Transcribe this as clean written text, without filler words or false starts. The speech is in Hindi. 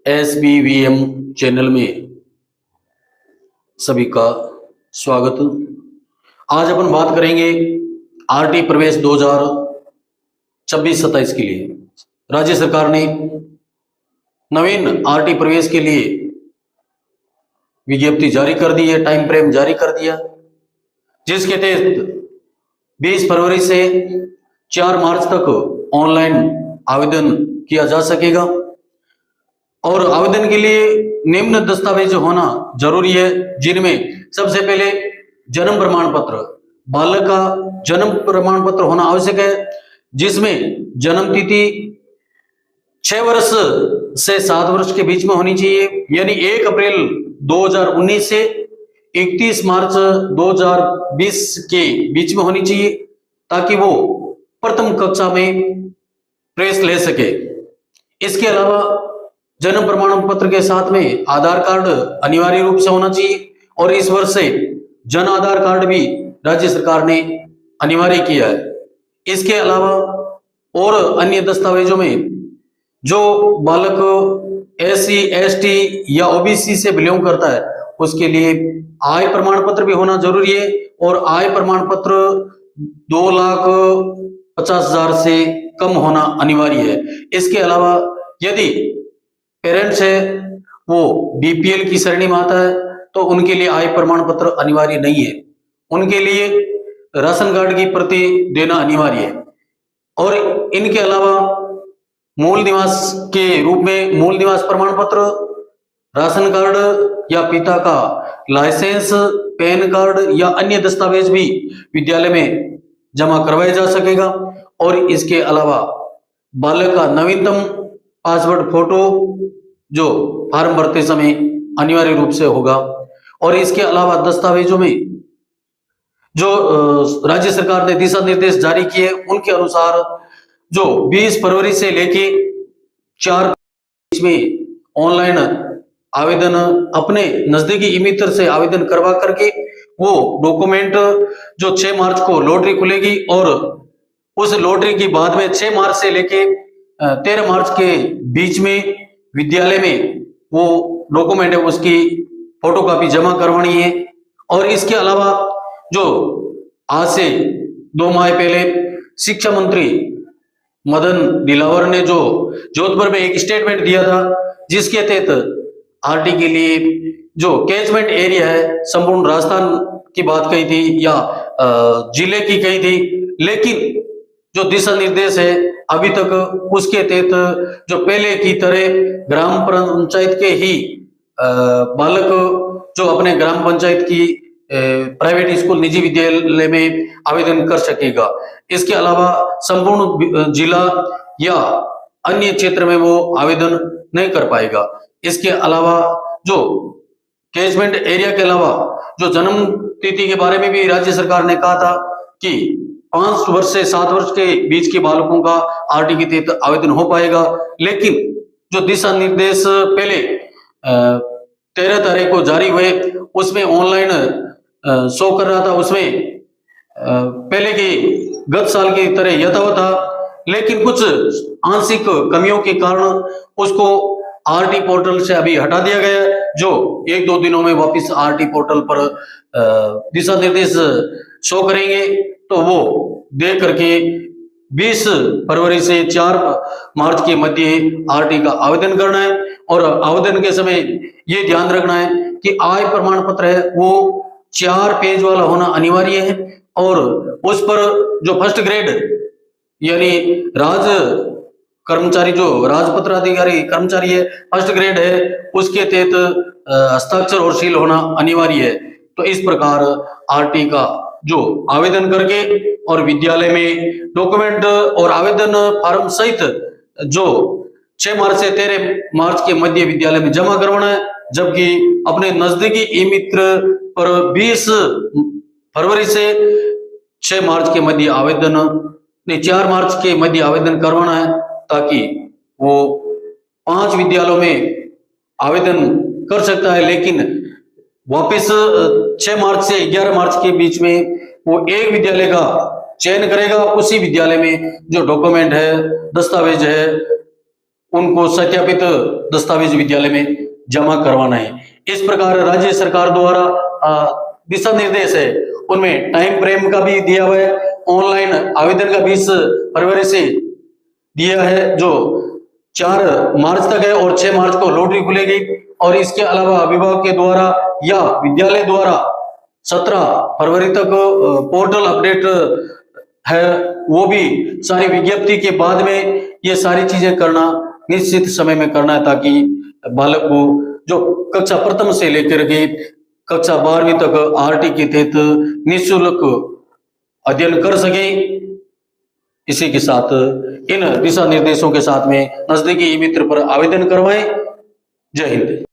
SBVM चैनल में सभी का स्वागत। आज अपन बात करेंगे आरटी प्रवेश 2026-27 के लिए। राज्य सरकार ने नवीन आरटी प्रवेश के लिए विज्ञप्ति जारी कर दी है, टाइम फ्रेम जारी कर दिया, जिसके तहत 20 फरवरी से 4 मार्च तक ऑनलाइन आवेदन किया जा सकेगा और आवेदन के लिए निम्न दस्तावेज होना जरूरी है, जिनमें सबसे पहले जन्म प्रमाण पत्र, बालक का जन्म प्रमाण पत्र होना आवश्यक है, जिसमें जन्म तिथि 6 वर्ष से 7 वर्ष के बीच में होनी चाहिए, यानी 1 अप्रैल 2019 से 31 मार्च 2020 के बीच में होनी चाहिए, ताकि वो प्रथम कक्षा में प्रवेश ले सके। इसके अलावा जन्म प्रमाण पत्र के साथ में आधार कार्ड अनिवार्य रूप से होना चाहिए और इस वर्ष से जन आधार कार्ड भी राज्य सरकार ने अनिवार्य किया है। इसके अलावा और अन्य दस्तावेजों में जो बालक SC, ST या OBC से बिलोंग करता है उसके लिए आय प्रमाण पत्र भी होना जरूरी है और आय प्रमाण पत्र 2,50,000 से कम होना अनिवार्य है। इसके अलावा यदि पेरेंट्स है वो BPL की श्रेणी में आता है तो उनके लिए आय प्रमाण पत्र अनिवार्य नहीं है, उनके लिए राशन कार्ड की प्रति देना अनिवार्य है। और इनके अलावा मूल निवास के रूप में मूल निवास प्रमाण पत्र, राशन कार्ड या पिता का लाइसेंस, पैन कार्ड या अन्य दस्तावेज भी विद्यालय में जमा करवाया जा सकेगा। और इसके अलावा बालक का नवीनतम पासवर्ड फोटो जो फॉर्म भरते समय अनिवार्य रूप से होगा। और इसके अलावा दस्तावेजों में जो राज्य सरकार ने दिशा निर्देश जारी किए उनके अनुसार जो 20 फरवरी से लेके 4 बीच में ऑनलाइन आवेदन अपने नजदीकी ई-मित्र से आवेदन करवा करके वो डॉक्यूमेंट जो 6 मार्च को लॉटरी खुलेगी और उस लॉटरी की बाद में 6 मार्च से लेके 13 मार्च के बीच में विद्यालय में वो डॉक्यूमेंट है उसकी फोटोकॉपी जमा करवानी है। और इसके अलावा जो आज से 2 माह पहले शिक्षा मंत्री मदन दिलावर ने जो जोधपुर में एक स्टेटमेंट दिया था, जिसके तहत आरटी के लिए जो कैचमेंट एरिया है संपूर्ण राजस्थान की बात कही थी या जिले की कही थी, लेकिन जो दिशा निर्देश है अभी तक उसके तहत जो पहले की तरह ग्राम पंचायत के ही बालक जो अपने ग्राम पंचायत की प्राइवेट स्कूल निजी विद्यालय में आवेदन कर सकेगा। इसके अलावा संपूर्ण जिला या अन्य क्षेत्र में वो आवेदन नहीं कर पाएगा। इसके अलावा जो कैचमेंट एरिया के अलावा जो जन्म तिथि के बारे में भी राज्य सरकार ने कहा था कि 5 वर्ष से 7 वर्ष के बीच के बालकों का आरटी के तहत आवेदन हो पाएगा, लेकिन जो दिशा निर्देश पहले 13 तारीख को जारी हुए उसमें ऑनलाइन शो कर रहा था, उसमें पहले की गत साल की तरह यथावत था, लेकिन कुछ आंशिक कमियों के कारण उसको आरटी पोर्टल से अभी हटा दिया गया, जो 1-2 दिनों में वापस आरटी पोर्टल पर दिशा निर्देश शो करेंगे। तो वो देख करके 20 फरवरी से 4 मार्च के मध्य आरटी का आवेदन करना है और आवेदन के समय ये ध्यान रखना है कि आय प्रमाण पत्र है वो 4 पेज वाला होना अनिवार्य है और उस पर जो फर्स्ट ग्रेड यानी राज कर्मचारी जो राजपत्र अधिकारी कर्मचारी है फर्स्ट ग्रेड है उसके तहत हस्ताक्षर और सील होना अनिवार्य है। तो इस प्रकार आरटी का जो आवेदन करके और विद्यालय में डॉक्यूमेंट और आवेदन फॉर्म सहित जो 6 मार्च से 13 मार्च के मध्य विद्यालय में जमा करवाना है, जबकि अपने नजदीकी ई-मित्र पर 20 फरवरी से 6 मार्च के मध्य आवेदन नहीं 4 मार्च के मध्य आवेदन करवाना है, ताकि वो 5 विद्यालयों में आवेदन कर सकता है, लेकिन वापस 6 मार्च से 11 मार्च के बीच में वो एक विद्यालय का चयन करेगा, उसी विद्यालय में जो डॉक्यूमेंट है दस्तावेज है उनको सत्यापित दस्तावेज विद्यालय में जमा करवाना है। इस प्रकार राज्य सरकार द्वारा दिशा निर्देश है, उनमें टाइम फ्रेम का भी दिया हुआ है। ऑनलाइन आवेदन का 20 फरवरी से दिया है, जो 4 मार्च तक है, और 6 मार्च को लॉटरी खुलेगी। और इसके अलावा विभाग के द्वारा या विद्यालय द्वारा 17 फरवरी तक पोर्टल अपडेट है, वो भी सारी विज्ञप्ति के बाद में ये सारी चीजें करना, निश्चित समय में करना है, ताकि बालक को जो कक्षा प्रथम से लेकर के कक्षा 12वीं तक आरटी के तहत निःशुल्क अध्ययन कर सके। इसी के साथ इन दिशा निर्देशों के साथ में नजदीकी ई मित्र पर आवेदन करवाएं। जय हिंद।